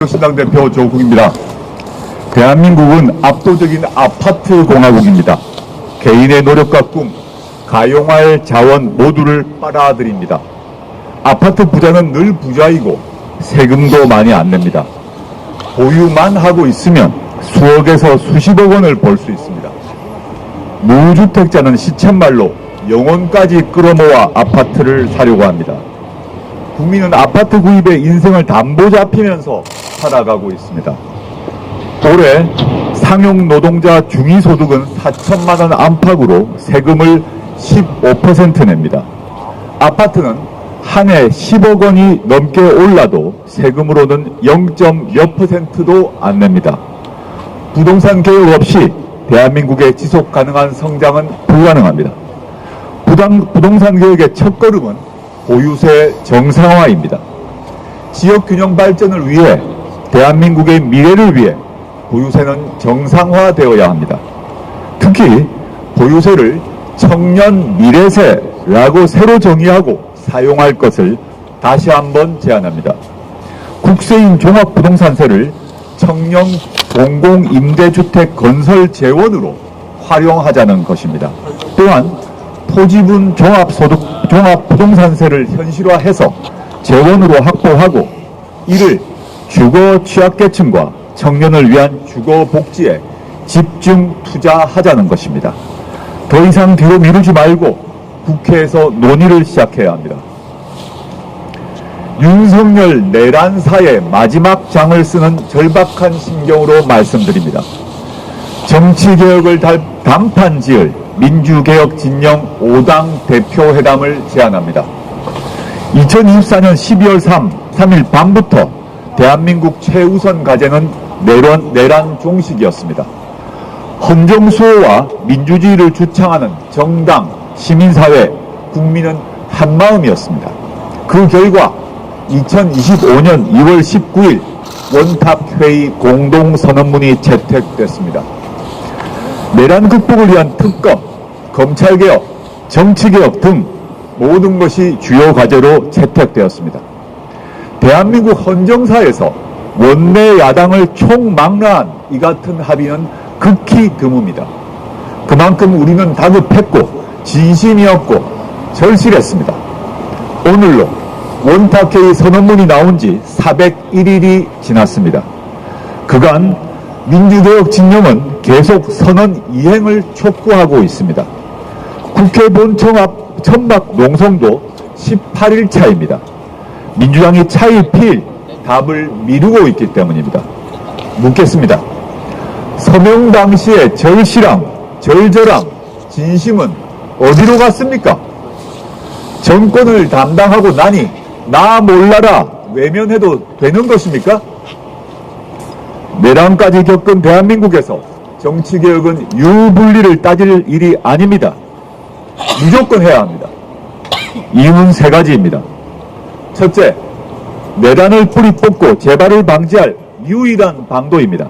신당 대표 조국입니다. 대한민국은 압도적인 아파트 공화국입니다. 개인의 노력과 꿈, 가용할 자원 모두를 빨아들입니다. 아파트 부자는 늘 부자이고 세금도 많이 안 냅니다. 보유만 하고 있으면 수억에서 수십억 원을 벌 수 있습니다. 무주택자는 시쳇말로 영혼까지 끌어모아 아파트를 사려고 합니다. 국민은 아파트 구입에 인생을 담보 잡히면서 살아가고 있습니다. 올해 상용 노동자 중위소득은 4천만 원 안팎으로 세금을 15% 냅니다. 아파트는 한 해 10억 원이 넘게 올라도 세금으로는 0.몇%도 안 냅니다. 부동산 개혁 없이 대한민국의 지속 가능한 성장은 불가능합니다. 부동산 개혁의 첫걸음은 보유세 정상화입니다. 지역 균형 발전을 위해 대한민국의 미래를 위해 보유세는 정상화되어야 합니다. 특히 보유세를 청년 미래세라고 새로 정의하고 사용할 것을 다시 한번 제안합니다. 국세인 종합부동산세를 청년 공공임대주택 건설 재원으로 활용하자는 것입니다. 또한 토지분 종합부동산세를 현실화해서 재원으로 확보하고 이를 주거 취약계층과 청년을 위한 주거 복지에 집중 투자하자는 것입니다. 더 이상 뒤로 미루지 말고 국회에서 논의를 시작해야 합니다. 윤석열 내란사의 마지막 장을 쓰는 절박한 심경으로 말씀드립니다. 정치개혁을 단판 지을 민주개혁 진영 5당 대표회담을 제안합니다. 2024년 12월 3일 밤부터 대한민국 최우선 과제는 내란 종식이었습니다. 헌정수호와 민주주의를 주창하는 정당, 시민사회, 국민은 한마음이었습니다. 그 결과 2025년 2월 19일 원탑회의 공동선언문이 채택됐습니다. 내란 극복을 위한 특검, 검찰개혁, 정치개혁 등 모든 것이 주요 과제로 채택되었습니다. 대한민국 헌정사에서 원내 야당을 총망라한 이 같은 합의는 극히 드뭅니다. 그만큼 우리는 다급했고 진심이었고 절실했습니다. 오늘로 원탁회의 선언문이 나온 지 401일이 지났습니다. 그간 민주개혁 진영은 계속 선언 이행을 촉구하고 있습니다. 국회 본청 앞 천막 농성도 18일 차입니다. 민주당이 차일피일 답을 미루고 있기 때문입니다. 묻겠습니다. 서명 당시의 절실함, 절절함, 진심은 어디로 갔습니까? 정권을 담당하고 나니 나 몰라라 외면해도 되는 것입니까? 내란까지 겪은 대한민국에서 정치개혁은 유불리를 따질 일이 아닙니다. 무조건 해야 합니다. 이유는 세 가지입니다. 첫째, 내란을 뿌리 뽑고 재발을 방지할 유일한 방도입니다.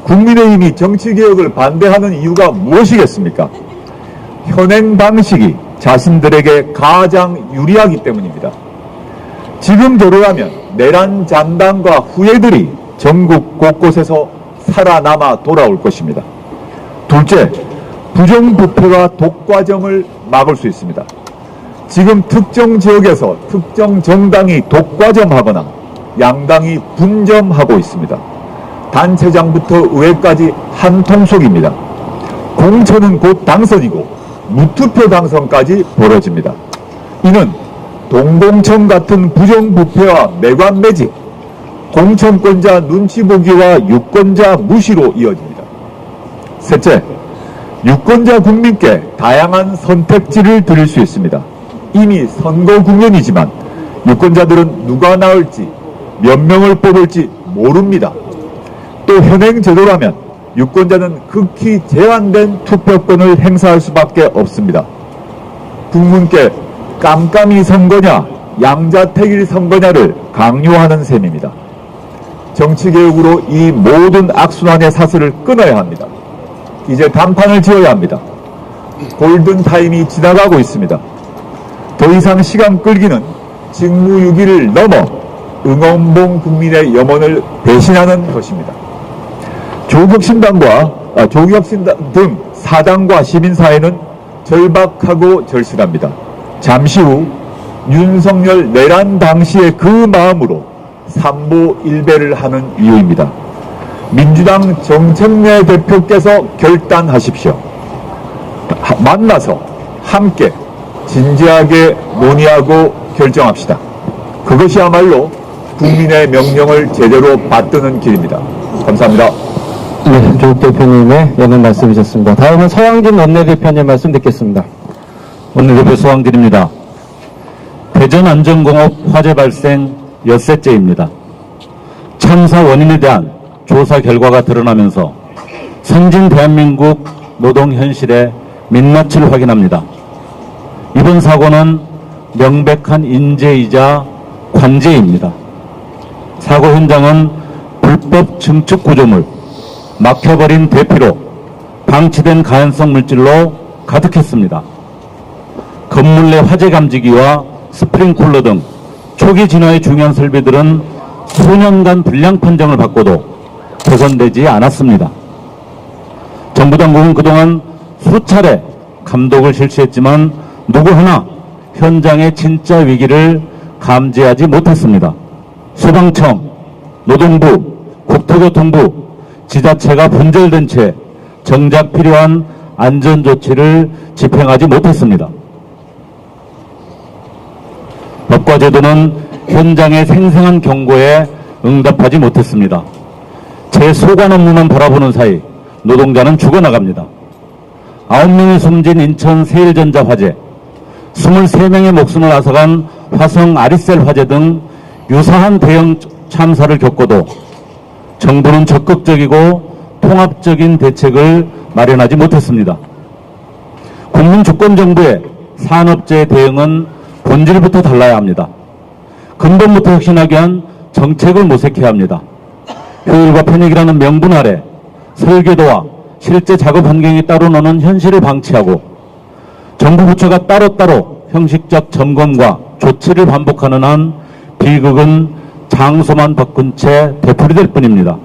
국민의힘이 정치개혁을 반대하는 이유가 무엇이겠습니까? 현행 방식이 자신들에게 가장 유리하기 때문입니다. 지금대로라면 내란 잔당과 후예들이 전국 곳곳에서 살아남아 돌아올 것입니다. 둘째, 부정부패와 독과점을 막을 수 있습니다. 지금 특정 지역에서 특정 정당이 독과점하거나 양당이 분점하고 있습니다. 단체장부터 의회까지 한 통속입니다. 공천은 곧 당선이고 무투표 당선까지 벌어집니다. 이는 동공천 같은 부정부패와 매관매직, 공천권자 눈치 보기와 유권자 무시로 이어집니다. 셋째, 유권자 국민께 다양한 선택지를 드릴 수 있습니다. 이미 선거 국면이지만 유권자들은 누가 나올지 몇 명을 뽑을지 모릅니다. 또 현행 제도라면 유권자는 극히 제한된 투표권을 행사할 수밖에 없습니다. 국민께 깜깜이 선거냐 양자택일 선거냐를 강요하는 셈입니다. 정치개혁으로 이 모든 악순환의 사슬을 끊어야 합니다. 이제 단판을 지어야 합니다. 골든타임이 지나가고 있습니다. 더 이상 시간 끌기는 직무유기를 넘어 응원봉 국민의 염원을 배신하는 것입니다. 조국혁신당 등 사당과 시민사회는 절박하고 절실합니다. 잠시 후 윤석열 내란 당시의 그 마음으로 삼보일배를 하는 이유입니다. 민주당 정책내 대표께서 결단하십시오. 만나서 함께 진지하게 논의하고 결정합시다. 그것이야말로 국민의 명령을 제대로 받드는 길입니다. 감사합니다. 네, 조국 대표님의 연언 말씀이셨습니다. 다음은 서양진 원내대표님 말씀 듣겠습니다. 원내대표 서양진입니다. 대전안전공업 화재 발생 엿새째입니다. 참사 원인에 대한 조사 결과가 드러나면서 선진 대한민국 노동 현실의 민낯을 확인합니다. 이번 사고는 명백한 인재이자 관제입니다. 사고 현장은 불법 증축 구조물, 막혀버린 대피로, 방치된 가연성 물질로 가득했습니다. 건물 내 화재 감지기와 스프링쿨러 등 초기 진화의 중요한 설비들은 수년간 불량 판정을 받고도 개선되지 않았습니다. 정부 당국은 그동안 수차례 감독을 실시했지만 누구 하나 현장의 진짜 위기를 감지하지 못했습니다. 소방청, 노동부, 국토교통부, 지자체가 분절된 채 정작 필요한 안전조치를 집행하지 못했습니다. 법과 제도는 현장의 생생한 경고에 응답하지 못했습니다. 제 소관 업무만 바라보는 사이 노동자는 죽어나갑니다. 9명이 숨진 인천 세일전자 화재, 23명의 목숨을 앗아간 화성 아리셀 화재 등 유사한 대형 참사를 겪고도 정부는 적극적이고 통합적인 대책을 마련하지 못했습니다. 국민주권정부의 산업재해 대응은 본질부터 달라야 합니다. 근본부터 혁신하기 위한 정책을 모색해야 합니다. 효율과 편익이라는 명분 아래 설계도와 실제 작업 환경이 따로 노는 현실을 방치하고 정부 부처가 따로따로 형식적 점검과 조치를 반복하는 한 비극은 장소만 바꾼 채 되풀이될 뿐입니다.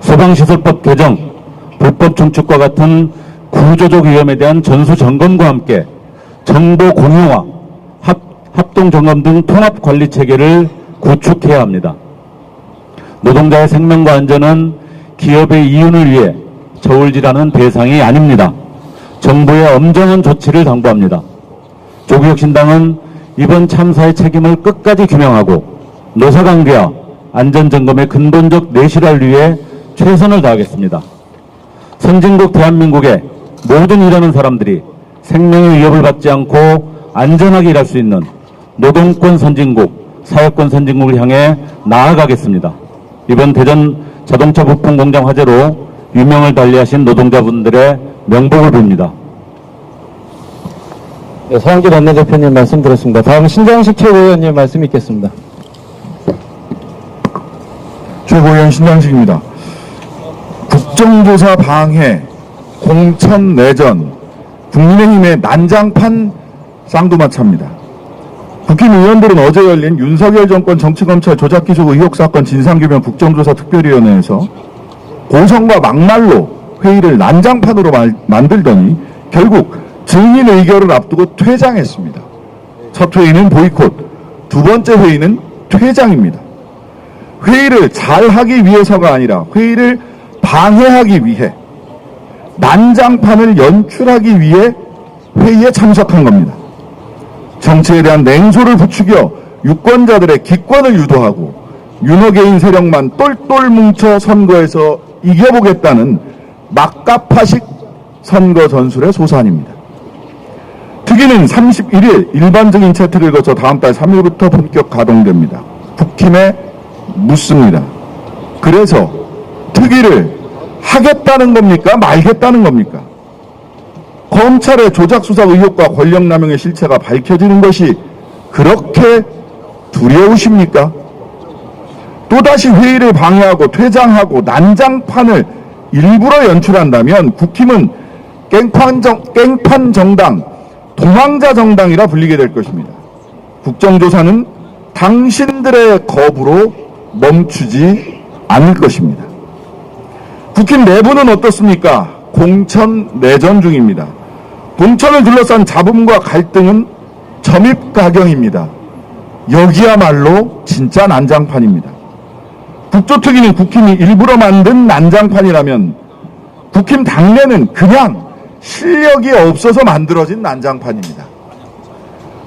소방시설법 개정, 불법 증축과 같은 구조적 위험에 대한 전수점검과 함께 정보 공유와 합동점검 등 통합관리체계를 구축해야 합니다. 노동자의 생명과 안전은 기업의 이윤을 위해 저울질하는 대상이 아닙니다. 정부의 엄정한 조치를 당부합니다. 조국혁신당은 이번 참사의 책임을 끝까지 규명하고 노사관계와 안전점검의 근본적 내실화를 위해 최선을 다하겠습니다. 선진국 대한민국의 모든 일하는 사람들이 생명의 위협을 받지 않고 안전하게 일할 수 있는 노동권 선진국, 사회권 선진국을 향해 나아가겠습니다. 이번 대전 자동차 부품 공장 화재로 유명을 달리하신 노동자분들의 명복을 빕니다. 네, 서양진 원내대표님 말씀 들었습니다. 다음 신장식 최고위원님 말씀 있겠습니다. 최고위원 신장식입니다. 국정조사 방해, 공천 내전, 국민의힘의 난장판 쌍두마차입니다. 국힘 의원들은 어제 열린 윤석열 정권 정치검찰 조작기소 의혹 사건 진상규명 국정조사 특별위원회에서 고성과 막말로 회의를 난장판으로 만들더니 결국 증인 의결을 앞두고 퇴장했습니다. 첫 회의는 보이콧, 두 번째 회의는 퇴장입니다. 회의를 잘하기 위해서가 아니라 회의를 방해하기 위해, 난장판을 연출하기 위해 회의에 참석한 겁니다. 정치에 대한 냉소를 부추겨 유권자들의 기권을 유도하고 윤호개인 세력만 똘똘 뭉쳐 선거에서 이겨보겠다는 막가파식 선거 전술의 소산입니다. 특위는 31일 일반적인 채택을 거쳐 다음 달 3일부터 본격 가동됩니다. 국힘에 묻습니다. 그래서 특위를 하겠다는 겁니까? 말겠다는 겁니까? 검찰의 조작수사 의혹과 권력남용의 실체가 밝혀지는 것이 그렇게 두려우십니까? 또다시 회의를 방해하고 퇴장하고 난장판을 일부러 연출한다면 국힘은 깽판 정당, 도망자 정당이라 불리게 될 것입니다. 국정조사는 당신들의 거부로 멈추지 않을 것입니다. 국힘 내부는 어떻습니까? 공천 내전 중입니다. 공천을 둘러싼 잡음과 갈등은 점입가경입니다. 여기야말로 진짜 난장판입니다. 국조특위는 국힘이 일부러 만든 난장판이라면 국힘 당내는 그냥 실력이 없어서 만들어진 난장판입니다.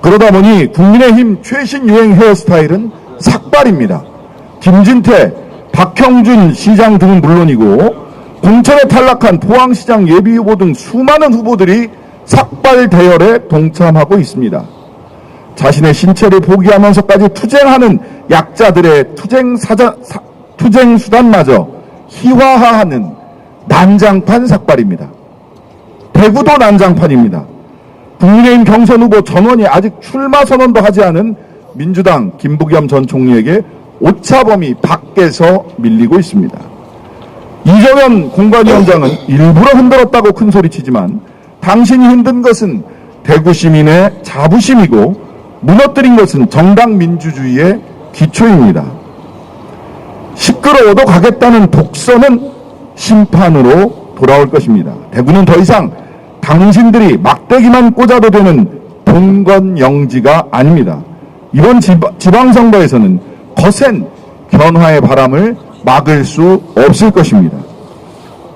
그러다 보니 국민의힘 최신 유행 헤어스타일은 삭발입니다. 김진태, 박형준 시장 등은 물론이고 공천에 탈락한 포항시장 예비후보 등 수많은 후보들이 삭발 대열에 동참하고 있습니다. 자신의 신체를 포기하면서까지 투쟁하는 약자들의 투쟁 수단마저 희화화하는 난장판 삭발입니다. 대구도 난장판입니다. 국민의힘 경선 후보 전원이 아직 출마 선언도 하지 않은 민주당 김부겸 전 총리에게 오차범위 밖에서 밀리고 있습니다. 이정현 공관위원장은 일부러 흔들었다고 큰소리치지만 당신이 흔든 것은 대구 시민의 자부심이고 무너뜨린 것은 정당 민주주의의 기초입니다. 시끄러워도 가겠다는 독선은 심판으로 돌아올 것입니다. 대구는 더 이상 당신들이 막대기만 꽂아도 되는 봉건영지가 아닙니다. 이번 지방선거에서는 거센 변화의 바람을 막을 수 없을 것입니다.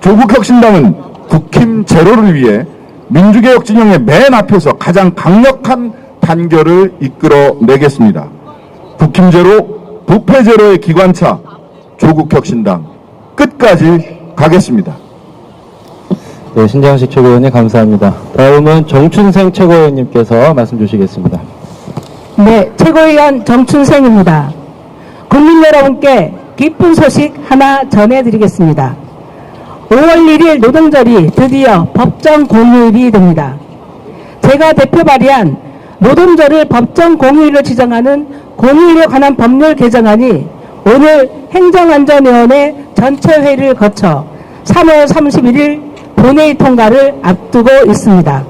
조국혁신당은 국힘 제로를 위해 민주개혁 진영의 맨 앞에서 가장 강력한 단결을 이끌어내겠습니다. 국힘 제로, 부패 제로의 기관차 조국혁신당 끝까지 가겠습니다. 네, 신장식 최고위원님 감사합니다. 다음은 정춘생 최고위원님께서 말씀 주시겠습니다. 네, 최고위원 정춘생입니다. 국민 여러분께 기쁜 소식 하나 전해드리겠습니다. 5월 1일 노동절이 드디어 법정 공휴일이 됩니다. 제가 대표 발의한 노동절을 법정 공휴일로 지정하는 공휴일에 관한 법률 개정안이 오늘 행정안전위원회 전체 회의를 거쳐 3월 31일 본회의 통과를 앞두고 있습니다.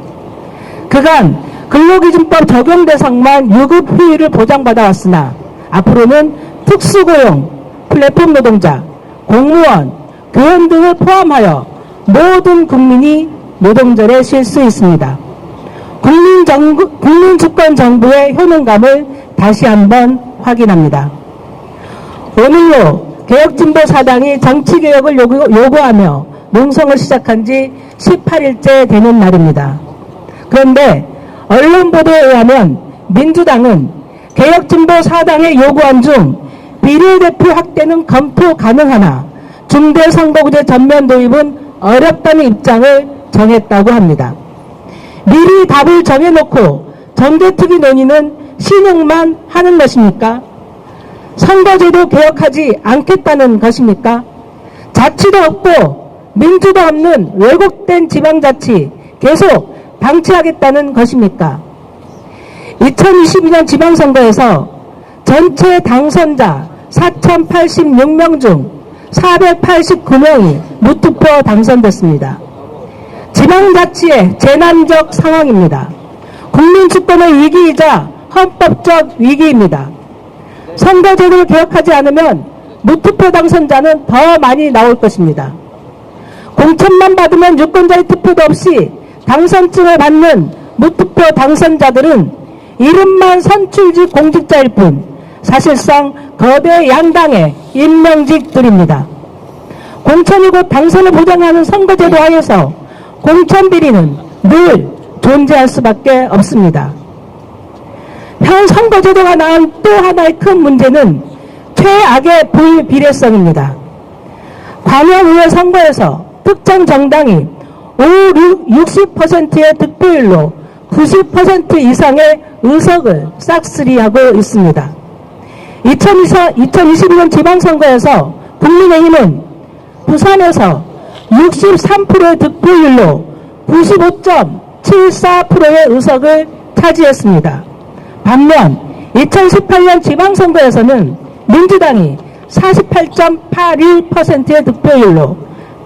그간 근로기준법 적용 대상만 유급 휴일을 보장받아 왔으나 앞으로는 특수고용, 플랫폼 노동자, 공무원, 교원 등을 포함하여 모든 국민이 노동절에 쉴 수 있습니다. 국민주권정부의 효능감을 다시 한번 확인합니다. 오늘로 개혁진보사당이 정치개혁을 요구하며 농성을 시작한 지 18일째 되는 날입니다. 그런데 언론 보도에 의하면 민주당은 개혁진보사당의 요구안 중 비례대표 확대는 검토 가능하나 중대선거구제 전면 도입은 어렵다는 입장을 정했다고 합니다. 미리 답을 정해놓고 정개특위 논의는 신용만 하는 것입니까? 선거제도 개혁하지 않겠다는 것입니까? 자치도 없고 민주도 없는 왜곡된 지방자치 계속 방치하겠다는 것입니까? 2022년 지방선거에서 전체 당선자 4,086명 중 489명이 무투표 당선됐습니다. 지방자치의 재난적 상황입니다. 국민주권의 위기이자 헌법적 위기입니다. 선거제도를 개혁하지 않으면 무투표 당선자는 더 많이 나올 것입니다. 공천만 받으면 유권자의 투표도 없이 당선증을 받는 무투표 당선자들은 이름만 선출직 공직자일 뿐 사실상 거대 양당의 임명직들입니다. 공천이 곧 당선을 보장하는 선거제도 하에서 공천비리는 늘 존재할 수밖에 없습니다. 현 선거제도가 낳은 또 하나의 큰 문제는 최악의 불비례성입니다. 관여의회 선거에서 특정 정당이 60%의 득표율로 90% 이상의 의석을 싹쓸이하고 있습니다. 2022년 지방선거에서 국민의힘은 부산에서 63%의 득표율로 95.74%의 의석을 차지했습니다. 반면 2018년 지방선거에서는 민주당이 48.81%의 득표율로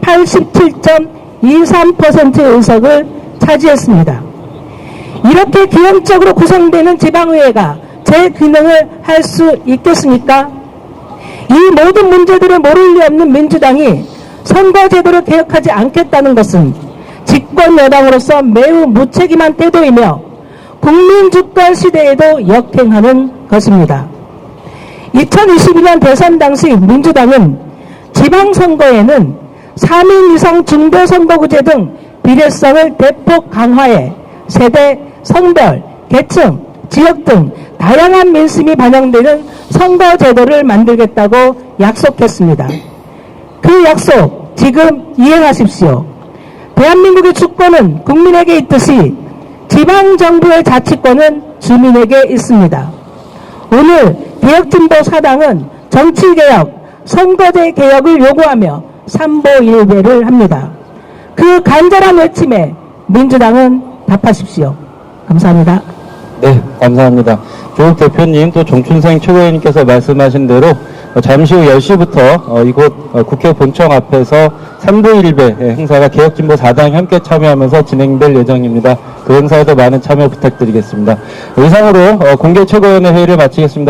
87.23%의 의석을 차지했습니다. 이렇게 기형적으로 구성되는 지방의회가 제 기능을 할 수 있겠습니까? 이 모든 문제들을 모를 리 없는 민주당이 선거제도를 개혁하지 않겠다는 것은 집권 여당으로서 매우 무책임한 태도이며 국민주권 시대에도 역행하는 것입니다. 2022년 대선 당시 민주당은 지방선거에는 3인 이상 중도선거구제 등 비례성을 대폭 강화해 세대, 성별, 계층, 지역 등 다양한 민심이 반영되는 선거제도를 만들겠다고 약속했습니다. 그 약속 지금 이행하십시오. 대한민국의 주권은 국민에게 있듯이 지방정부의 자치권은 주민에게 있습니다. 오늘 개혁진보 사당은 정치개혁, 선거제 개혁을 요구하며 삼보일배를 합니다. 그 간절한 외침에 민주당은 답하십시오. 감사합니다. 네, 감사합니다. 조국 대표님 또 정춘생 최고위원님께서 말씀하신 대로 잠시 후 10시부터 이곳 국회 본청 앞에서 3부1배 행사가 개혁진보 4당이 함께 참여하면서 진행될 예정입니다. 그 행사에도 많은 참여 부탁드리겠습니다. 이상으로 공개 최고위원회 회의를 마치겠습니다.